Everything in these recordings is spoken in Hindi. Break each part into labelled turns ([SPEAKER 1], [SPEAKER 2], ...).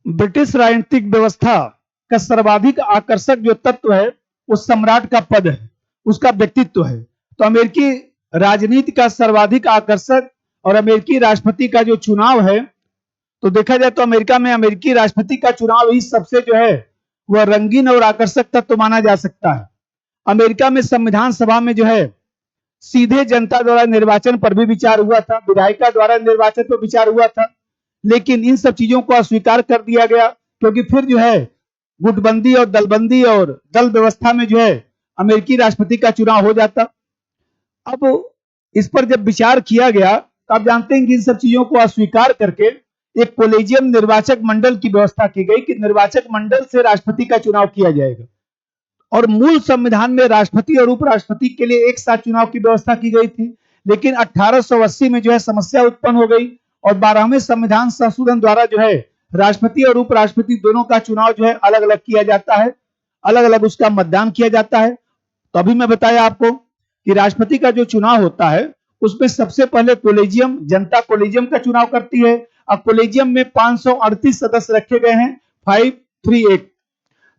[SPEAKER 1] ब्रिटिश राजनीतिक व्यवस्था का सर्वाधिक आकर्षक जो तत्व है वो सम्राट का पद है, उसका व्यक्तित्व है। तो अमेरिकी राजनीति का सर्वाधिक आकर्षक और अमेरिकी राष्ट्रपति का जो चुनाव है, तो देखा जाए तो अमेरिका में अमेरिकी राष्ट्रपति का चुनाव ही सबसे जो है वह रंगीन और आकर्षक तत्व माना जा सकता है। अमेरिका में संविधान सभा में जो है सीधे जनता द्वारा निर्वाचन पर भी विचार हुआ था, विधायिका द्वारा निर्वाचन पर विचार हुआ था, लेकिन इन सब चीजों को अस्वीकार कर दिया गया क्योंकि फिर जो है गुटबंदी और दलबंदी और दल व्यवस्था में जो है अमेरिकी राष्ट्रपति का चुनाव हो जाता। अब इस पर जब विचार किया गया तो आप जानते हैं कि इन सब चीजों को अस्वीकार करके एक कोलेजियम निर्वाचक मंडल की व्यवस्था की गई कि निर्वाचक मंडल से राष्ट्रपति का चुनाव किया जाएगा। और मूल संविधान में राष्ट्रपति और उपराष्ट्रपति के लिए एक साथ चुनाव की व्यवस्था की गई थी, लेकिन 1880 में जो है समस्या उत्पन्न हो गई और 12वें संविधान संशोधन द्वारा जो है राष्ट्रपति और उपराष्ट्रपति दोनों का चुनाव जो है अलग अलग किया जाता है, अलग अलग उसका मतदान किया जाता है। तो अभी मैं बताया आपको कि राष्ट्रपति का जो चुनाव होता है उसमें सबसे पहले कोलेजियम, जनता कोलेजियम का चुनाव करती है। अब कोलेजियम में 538 सदस्य रखे गए हैं, 538।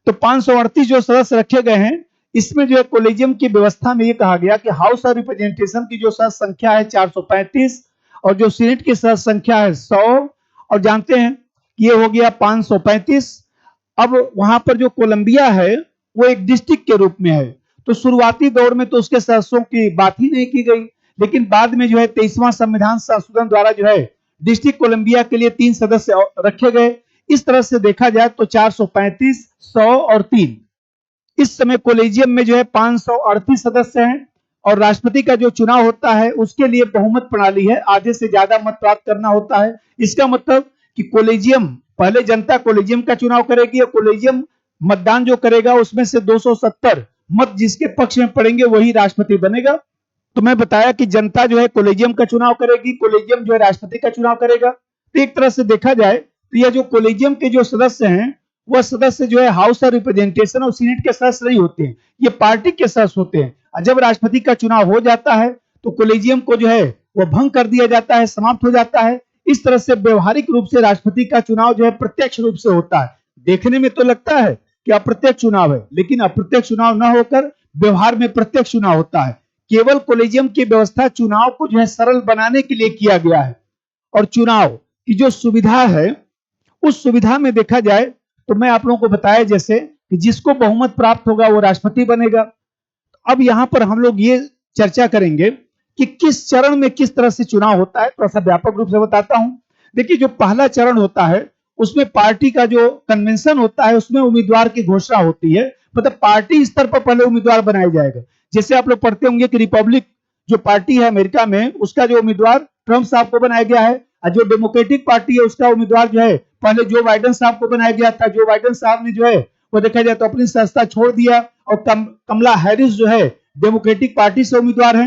[SPEAKER 1] तो 538 जो सदस्य रखे गए हैं, इसमें जो है कोलेजियम की व्यवस्था में ये कहा गया कि हाउस ऑफ रिप्रेजेंटेशन की जो सदस्य संख्या है 435 और जो सीनेट की सदस्य संख्या है 100 और जानते हैं ये हो गया 535। अब वहां पर जो कोलंबिया है वो एक डिस्ट्रिक्ट के रूप में है, तो शुरुआती दौर में तो उसके सदस्यों की बात ही नहीं की गई, लेकिन बाद में जो है 23वां संविधान संशोधन द्वारा जो है डिस्ट्रिक्ट कोलंबिया के लिए 3 सदस्य रखे गए। इस तरह से देखा जाए तो 435, 100 और 3। इस समय कोलेजियम में जो है 538 सदस्य हैं और राष्ट्रपति का जो चुनाव होता है उसके लिए बहुमत प्रणाली है, आधे से ज्यादा मत प्राप्त करना होता है। इसका मतलब कि कोलेजियम पहले जनता कोलेजियम का चुनाव करेगी और कोलेजियम मतदान जो करेगा उसमें से 270 मत जिसके पक्ष में पड़ेंगे वही राष्ट्रपति बनेगा। तो मैं बताया कि जनता जो है कोलेजियम का चुनाव करेगी, कोलेजियम जो है राष्ट्रपति का चुनाव करेगा। तो एक तरह से देखा जाए तो यह जो कोलेजियम के जो सदस्य हैं वह सदस्य जो है हाउस ऑफ रिप्रेजेंटेशन और सीनेट के सदस्य नहीं होते हैं, ये पार्टी के सदस्य होते हैं। और जब राष्ट्रपति का चुनाव हो जाता है तो कोलेजियम को जो है वह भंग कर दिया जाता है, समाप्त हो जाता है। इस तरह से व्यवहारिक रूप से राष्ट्रपति का चुनाव जो है प्रत्यक्ष रूप से होता है। देखने में तो लगता है कि अप्रत्यक्ष चुनाव है, लेकिन अप्रत्यक्ष चुनाव न होकर व्यवहार में प्रत्यक्ष चुनाव होता है। केवल कोलेजियम की व्यवस्था चुनाव को जो है सरल बनाने के लिए किया गया है और चुनाव की जो सुविधा है उस सुविधा में देखा जाए तो मैं आप लोगों को बताया जैसे कि जिसको बहुमत प्राप्त होगा वो राष्ट्रपति बनेगा। अब यहां पर हम लोग ये चर्चा करेंगे कि किस चरण में किस तरह से चुनाव होता है, थोड़ा सा व्यापक रूप से बताता हूं। देखिए जो पहला चरण होता है उसमें पार्टी का जो कन्वेंशन होता है उसमें उम्मीदवार की घोषणा होती है, मतलब पार्टी स्तर पर पहले उम्मीदवार बनाया जाएगा। जैसे आप लोग पढ़ते होंगे कि रिपब्लिक जो पार्टी है अमेरिका में उसका जो उम्मीदवार ट्रंप साहब को बनाया गया है और जो डेमोक्रेटिक पार्टी है उसका उम्मीदवार जो है पहले जो बाइडेन साहब को बनाया गया था। जो बाइडेन साहब ने जो है वो देखा जाए तो अपनी संस्था छोड़ दिया और कमला हैरिस जो है डेमोक्रेटिक पार्टी से उम्मीदवार है।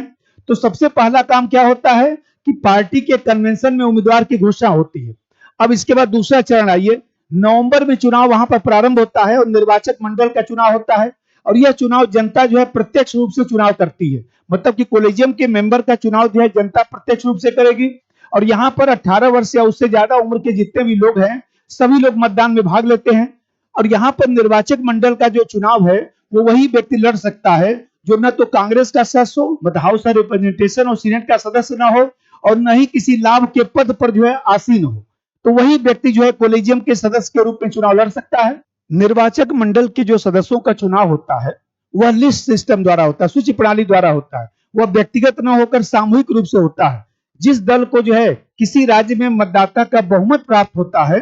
[SPEAKER 1] तो सबसे पहला काम क्या होता है कि पार्टी के कन्वेंशन में उम्मीदवार की घोषणा होती है। अब इसके बाद दूसरा चरण आइए, नवंबर में चुनाव वहां पर प्रारंभ होता है और निर्वाचक मंडल का चुनाव होता है और यह चुनाव जनता जो है प्रत्यक्ष रूप से चुनाव करती है, मतलब कि कोलेजियम के मेंबर का चुनाव जो है जनता प्रत्यक्ष रूप से करेगी। और यहाँ पर 18 वर्ष या उससे ज्यादा उम्र के जितने भी लोग हैं सभी लोग मतदान में भाग लेते हैं। और यहाँ पर निर्वाचक मंडल का जो चुनाव है वो वही व्यक्ति लड़ सकता है जो न तो कांग्रेस का सदस्य हो, मतलब हाउस ऑफ रिप्रेजेंटेशन और सीनेट का सदस्य ना हो और न ही किसी लाभ के पद पर जो है आसीन हो, तो वही व्यक्ति जो है कोलेजियम के सदस्य के रूप में चुनाव लड़ सकता है। निर्वाचक मंडल के जो सदस्यों का चुनाव होता है वह लिस्ट सिस्टम द्वारा होता है, सूची प्रणाली द्वारा होता है। वह व्यक्तिगत न होकर सामूहिक रूप से होता है। जिस दल को जो है किसी राज्य में मतदाता का बहुमत प्राप्त होता है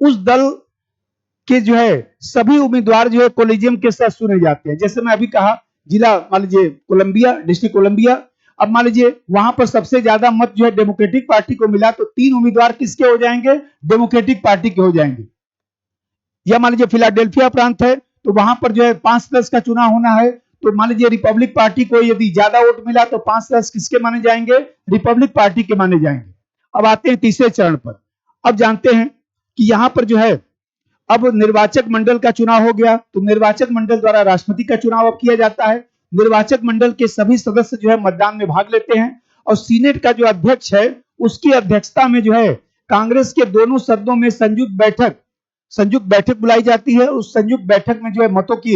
[SPEAKER 1] उस दल के जो है सभी उम्मीदवार जो है कोलेजियम के साथ चुने जाते हैं। जैसे मैं अभी कहा जिला मान लीजिए कोलंबिया, डिस्ट्रिक्ट कोलंबिया, अब मान लीजिए वहां पर सबसे ज्यादा मत जो है डेमोक्रेटिक पार्टी को मिला तो 3 उम्मीदवार किसके हो जाएंगे, डेमोक्रेटिक पार्टी के हो जाएंगे। या मान लीजिए फिलाडेल्फिया प्रांत है तो वहां पर जो है 5 सदस्य का चुनाव होना है, तो मान लीजिए रिपब्लिक पार्टी को यदि ज्यादा वोट मिला तो 5 सदस्य किसके माने जाएंगे, रिपब्लिक पार्टी के माने जाएंगे। अब आते हैं तीसरे चरण पर। अब जानते हैं कि यहां पर जो है अब निर्वाचक मंडल का चुनाव हो गया तो निर्वाचक मंडल द्वारा राष्ट्रपति का चुनाव अब किया जाता है। निर्वाचक मंडल के सभी सदस्य जो है मतदान में भाग लेते हैं और सीनेट का जो अध्यक्ष है उसकी अध्यक्षता में जो है कांग्रेस के दोनों सदनों में संयुक्त बैठक संयुक्त बैठक बुलाई जाती है। उस संयुक्त बैठक में जो है मतों की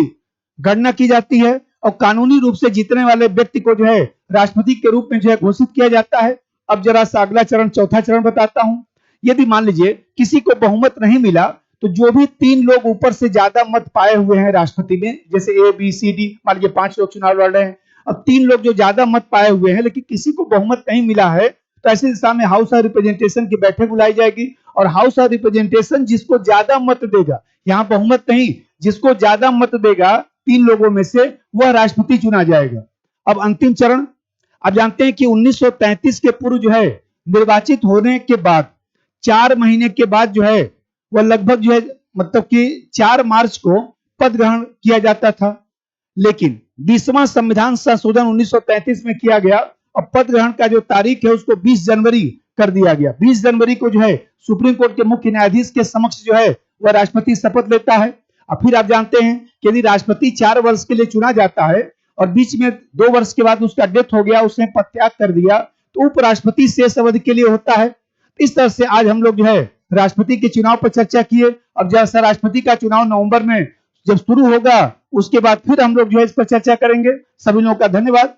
[SPEAKER 1] गणना की जाती है और कानूनी रूप से जीतने वाले व्यक्ति को जो है राष्ट्रपति के रूप में जो है घोषित किया जाता है। अब जरा सा अगला चरण, चौथा चरण बताता हूं। यदि मान लीजिए किसी को बहुमत नहीं मिला तो जो भी 3 लोग ऊपर से ज्यादा मत पाए हुए हैं राष्ट्रपति में, जैसे ए बी सी डी, मान लीजिए 5 लोग चुनाव लड़ रहे हैं, अब 3 लोग जो ज्यादा मत पाए हुए हैं लेकिन किसी को बहुमत नहीं मिला है, तो ऐसे दिशा में हाउस ऑफ रिप्रेजेंटेशन की बैठक बुलाई जाएगी और हाउस ऑफ रिप्रेजेंटेशन जिसको ज्यादा मत देगा, यहाँ बहुमत नहीं, जिसको ज्यादा मत देगा 3 लोगों में से, वह राष्ट्रपति चुना जाएगा। अब अंतिम चरण, आप जानते हैं कि 1933 के पूर्व जो है निर्वाचित होने के बाद 4 महीने के बाद जो है वह लगभग जो है मतलब कि 4 मार्च को पद ग्रहण किया जाता था। लेकिन 20वां संविधान संशोधन 1933 में किया गया और पद ग्रहण का जो तारीख है उसको 20 जनवरी कर दिया गया। 20 जनवरी को जो है सुप्रीम कोर्ट के मुख्य न्यायाधीश के समक्ष जो है वह राष्ट्रपति शपथ लेता है। और फिर आप जानते हैं कि यदि राष्ट्रपति 4 वर्ष के लिए चुना जाता है और बीच में 2 वर्ष के बाद उसका डेथ हो गया, उसने पद त्याग कर दिया, तो उपराष्ट्रपति शेष अवधि के लिए होता है। इस तरह से आज हम लोग जो है राष्ट्रपति के चुनाव पर चर्चा किए। अब जैसा राष्ट्रपति का चुनाव नवंबर में जब शुरू होगा उसके बाद फिर हम लोग जो है इस पर चर्चा करेंगे। सभी लोगों का धन्यवाद।